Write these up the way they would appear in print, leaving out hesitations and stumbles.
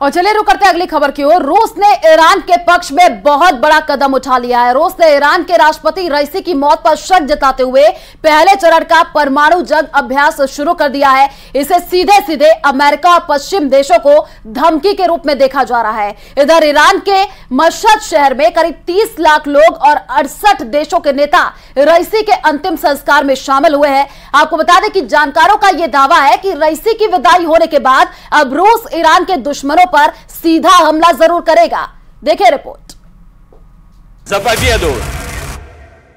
और चलिए रुक करते हैं अगली खबर की ओर। रूस ने ईरान के पक्ष में बहुत बड़ा कदम उठा लिया है। रूस ने ईरान के राष्ट्रपति रईसी की मौत पर शक जताते हुए पहले चरण का परमाणु जंग अभ्यास शुरू कर दिया है। इसे सीधे सीधे अमेरिका और पश्चिम देशों को धमकी के रूप में देखा जा रहा है। इधर ईरान के मशहद शहर में करीब 30 लाख लोग और 68 देशों के नेता रईसी के अंतिम संस्कार में शामिल हुए हैं। आपको बता दें कि जानकारों का यह दावा है कि रईसी की विदाई होने के बाद अब रूस ईरान के दुश्मनों पर सीधा हमला जरूर करेगा। देखिए रिपोर्ट। За победу!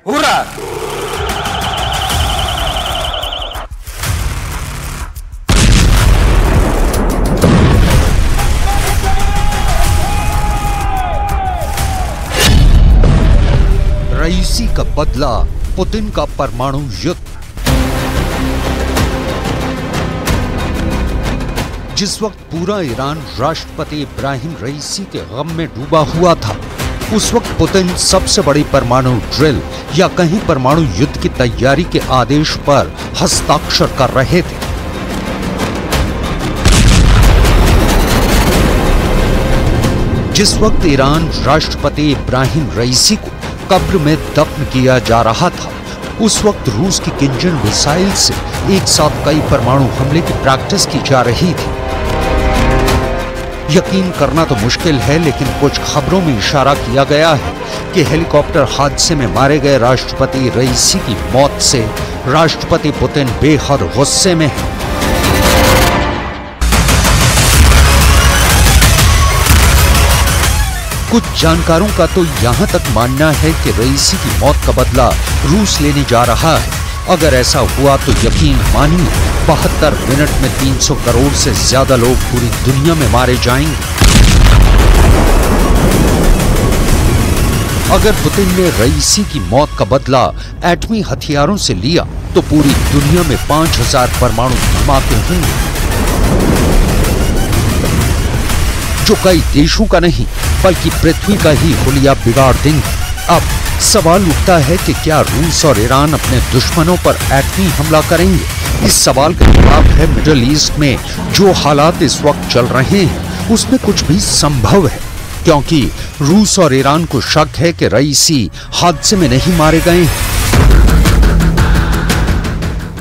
Ура! रईसी का बदला, पुतिन का परमाणु युद्ध। जिस वक्त पूरा ईरान राष्ट्रपति इब्राहिम रईसी के गम में डूबा हुआ था, उस वक्त पुतिन सबसे बड़ी परमाणु ड्रिल या कहीं परमाणु युद्ध की तैयारी के आदेश पर हस्ताक्षर कर रहे थे। जिस वक्त ईरान राष्ट्रपति इब्राहिम रईसी को कब्र में दफन किया जा रहा था, उस वक्त रूस की किंजल मिसाइल से एक साथ कई परमाणु हमले की प्रैक्टिस की जा रही थी। यकीन करना तो मुश्किल है, लेकिन कुछ खबरों में इशारा किया गया है कि हेलीकॉप्टर हादसे में मारे गए राष्ट्रपति रईसी की मौत से राष्ट्रपति पुतिन बेहद गुस्से में है। कुछ जानकारों का तो यहां तक मानना है कि रईसी की मौत का बदला रूस लेने जा रहा है। अगर ऐसा हुआ तो यकीन मानिए 72 मिनट में 300 करोड़ से ज्यादा लोग पूरी दुनिया में मारे जाएंगे। अगर पुतिन ने रईसी की मौत का बदला एटमी हथियारों से लिया तो पूरी दुनिया में 5000 परमाणु धमाके होंगे, जो कई देशों का नहीं बल्कि पृथ्वी का ही हुलिया बिगाड़ देंगे। अब सवाल उठता है कि क्या रूस और ईरान अपने दुश्मनों पर एटमी हमला करेंगे? इस सवाल का जवाब है मिडिल ईस्ट में जो हालात इस वक्त चल रहे हैं उसमें कुछ भी संभव है, क्योंकि रूस और ईरान को शक है कि रईसी हादसे में नहीं मारे गए हैं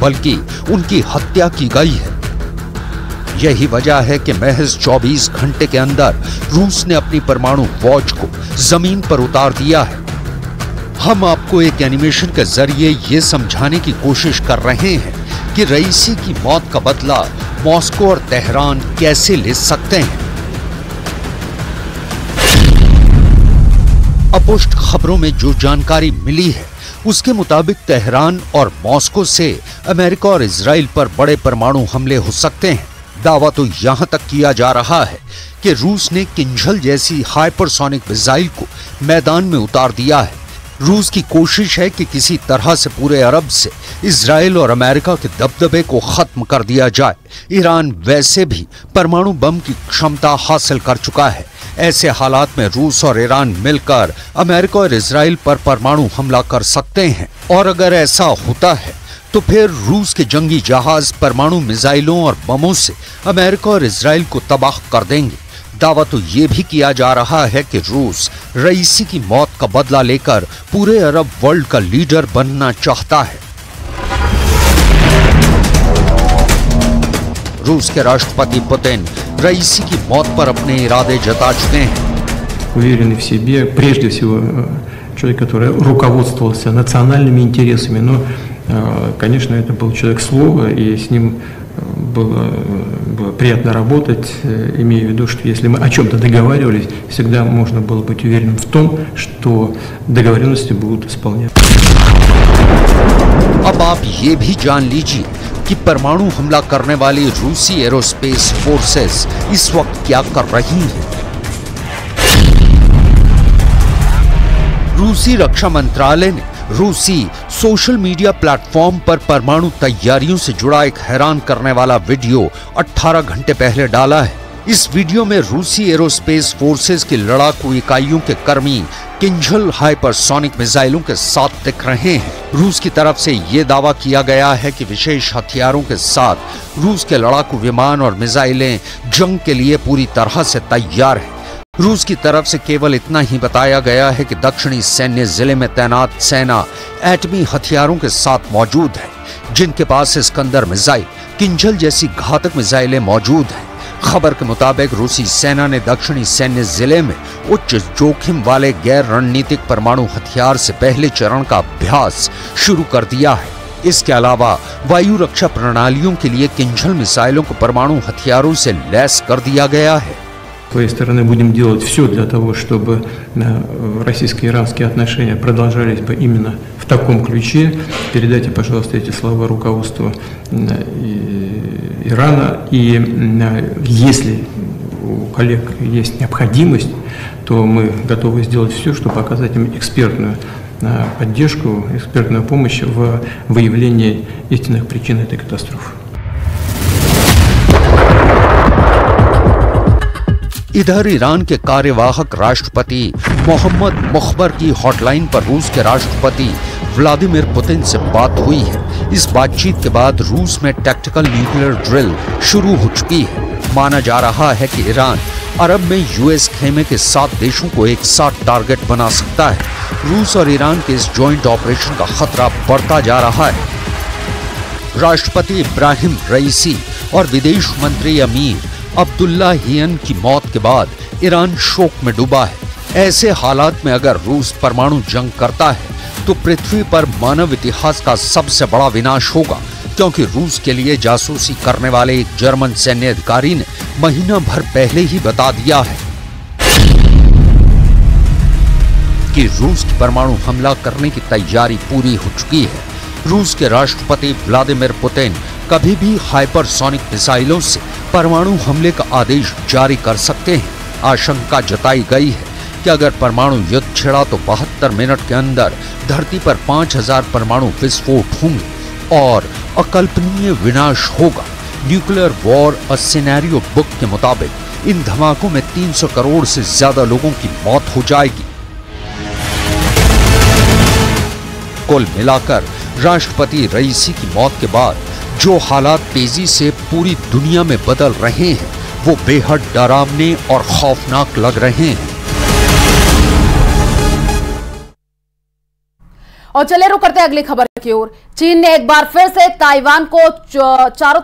बल्कि उनकी हत्या की गई है। यही वजह है कि महज 24 घंटे के अंदर रूस ने अपनी परमाणु वॉच को जमीन पर उतार दिया है। हम आपको एक एनिमेशन के जरिए ये समझाने की कोशिश कर रहे हैं कि रईसी की मौत का बदला मॉस्को और तेहरान कैसे ले सकते हैं। अपुष्ट खबरों में जो जानकारी मिली है उसके मुताबिक तेहरान और मॉस्को से अमेरिका और इजराइल पर बड़े परमाणु हमले हो सकते हैं। दावा तो यहां तक किया जा रहा है कि रूस ने किंजल जैसी हाइपरसोनिक मिसाइल को मैदान में उतार दिया है। रूस की कोशिश है कि किसी तरह से पूरे अरब से इजराइल और अमेरिका के दबदबे को खत्म कर दिया जाए। ईरान वैसे भी परमाणु बम की क्षमता हासिल कर चुका है। ऐसे हालात में रूस और ईरान मिलकर अमेरिका और इजराइल पर परमाणु हमला कर सकते हैं, और अगर ऐसा होता है तो फिर रूस के जंगी जहाज परमाणु मिसाइलों और बमों से अमेरिका और इजराइल को तबाह कर देंगे। दावा तो ये भी किया जा रहा है कि रूस रईसी की मौत का बदला लेकर पूरे अरब वर्ल्ड का लीडर बनना चाहता है। रूस के राष्ट्रपति पुतिन रईसी की मौत पर अपने इरादे जता चुके हैं। Уверенный в себе, прежде всего, человек, который руководствовался национальными интересами, но, конечно, это был человек слова, и с ним было приятно работать, имея в виду, что если мы о чем-то договаривались, всегда можно было быть уверенным в том, что договоренности будут исполняться. अब आप ये भी जान लीजिए कि परमाणु हमला करने वाली रूसी एरोस्पेस फोर्सेस इस वक्त क्या कर रही हैं। रूसी रक्षा मंत्रालय ने रूसी सोशल मीडिया प्लेटफॉर्म पर परमाणु तैयारियों से जुड़ा एक हैरान करने वाला वीडियो 18 घंटे पहले डाला है। इस वीडियो में रूसी एरोस्पेस फोर्सेस की लड़ाकू इकाइयों के कर्मी किंझल हाइपरसोनिक मिसाइलों के साथ दिख रहे हैं। रूस की तरफ से यह दावा किया गया है कि विशेष हथियारों के साथ रूस के लड़ाकू विमान और मिसाइलें जंग के लिए पूरी तरह से तैयार हैं। रूस की तरफ से केवल इतना ही बताया गया है कि दक्षिणी सैन्य जिले में तैनात सेना एटमी हथियारों के साथ मौजूद है, जिनके पास इस्कंदर मिसाइल, किंझल जैसी घातक मिसाइलें मौजूद हैं। खबर के मुताबिक रूसी सेना ने दक्षिणी सैन्य जिले में उच्च जोखिम वाले गैर रणनीतिक परमाणु हथियार से पहले चरण का अभ्यास शुरू कर दिया है। इसके अलावा वायु रक्षा प्रणालियों के लिए किंझल मिसाइलों को परमाणु हथियारों से लैस कर दिया गया है। С своей стороны будем делать все для того, чтобы российско-иранские отношения продолжались бы именно в таком ключе. Передайте, пожалуйста, эти слова руководству Ирана. И если у коллег есть необходимость, то мы готовы сделать все, чтобы оказать им экспертную поддержку, экспертную помощь в выявлении истинных причин этой катастрофы. इधर ईरान के कार्यवाहक राष्ट्रपति मोहम्मद मुख्बर की हॉटलाइन पर रूस के राष्ट्रपति व्लादिमीर पुतिन से बात हुई है। इस बातचीत के बाद रूस में टैक्टिकल न्यूक्लियर ड्रिल शुरू हो चुकी है। माना जा रहा है कि ईरान अरब में यूएस खेमे के 7 देशों को एक साथ टारगेट बना सकता है। रूस और ईरान के इस जॉइंट ऑपरेशन का खतरा बढ़ता जा रहा है। राष्ट्रपति इब्राहिम रईसी और विदेश मंत्री अमीर अब्दुल्लाहियन की मौत के बाद ईरान शोक में डूबा है। ऐसे हालात में अगर रूस परमाणु जंग करता है तो पृथ्वी पर मानव इतिहास का सबसे बड़ा विनाश होगा, क्योंकि रूस के लिए जासूसी करने वाले एक जर्मन सैन्य अधिकारी ने महीना भर पहले ही बता दिया है कि रूस की परमाणु हमला करने की तैयारी पूरी हो चुकी है। रूस के राष्ट्रपति व्लादिमीर पुतिन कभी भी हाइपरसोनिक मिसाइलों से परमाणु हमले का आदेश जारी कर सकते हैं। आशंका जताई गई है कि अगर परमाणु युद्ध छिड़ा तो 72 मिनट के अंदर धरती पर 5000 परमाणु विस्फोट होंगे और अकल्पनीय विनाश होगा। Nuclear war a scenario book के मुताबिक इन धमाकों में 300 करोड़ से ज्यादा लोगों की मौत हो जाएगी। कुल मिलाकर राष्ट्रपति रईसी की मौत के बाद जो हालात तेजी से पूरी दुनिया में बदल रहे हैं वो बेहद डरावने और खौफनाक लग रहे हैं। और चले रुक करते हैं अगली खबर की ओर। चीन ने एक बार फिर से ताइवान को चारों